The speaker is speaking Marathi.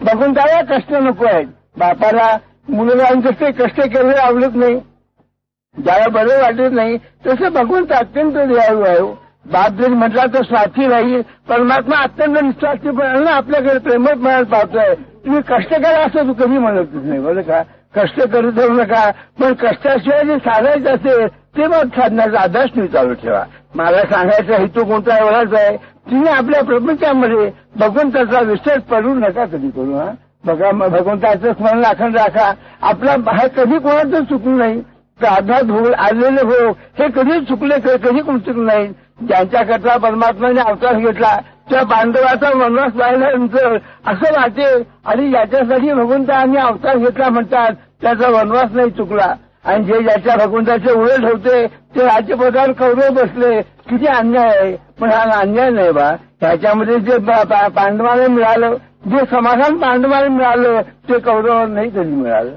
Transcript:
भगवंताला कष्ट नको आहेत. बापाला मुलांचे कष्ट केलेले आवडत नाही, ज्याला बरं वाटत नाही, तसं भगवंत अत्यंत दयाळू आहे. बाप जरी म्हटला तर स्वार्थी राहील, परमात्मा अत्यंत निस्वार्थीपणानं आपल्याकडे प्रेमळपणात पाहतोय. तुम्ही कष्ट करा असं तू कधी म्हणतच नाही, बरं का. कष्ट करत राहू नका, पण कष्टाशिवाय जे साधायचं असेल ते मग साधण्याचा आदर्श तुम्ही चालू ठेवा. मला सांगायचा हेतू कोणता एवढाच आहे, तुम्ही आपल्या प्रपंचामध्ये भगवंताचा विसर पडू नका कधी करू. बघा, भगवंताचं स्मरण अखंड राखा. आपला बाहेर कधी कोणाचं चुकलं नाही. प्रार्थनात हो आलेले हो हे कधी चुकले, कधी कोण चुकलं नाही. ज्यांच्याकरता परमात्म्याने अवतार घेतला त्या पांडवाचा वनवास पाहिल्यानंतर असं वाटेल आणि ज्याच्यासाठी भगवंतांनी अवतार घेतला म्हणतात त्याचा वनवास नाही चुकला. आणि जे ज्याच्या भगवंताचे उलट होते ते राज्यपदावर कौरव बसले. किती अन्याय आहे. पण हा अन्याय नाही बा. ह्याच्यामध्ये जे पांडवाला मिळालं, जे समाधान पांडवाला मिळालं ते कौरवाला नाही कधी मिळालं.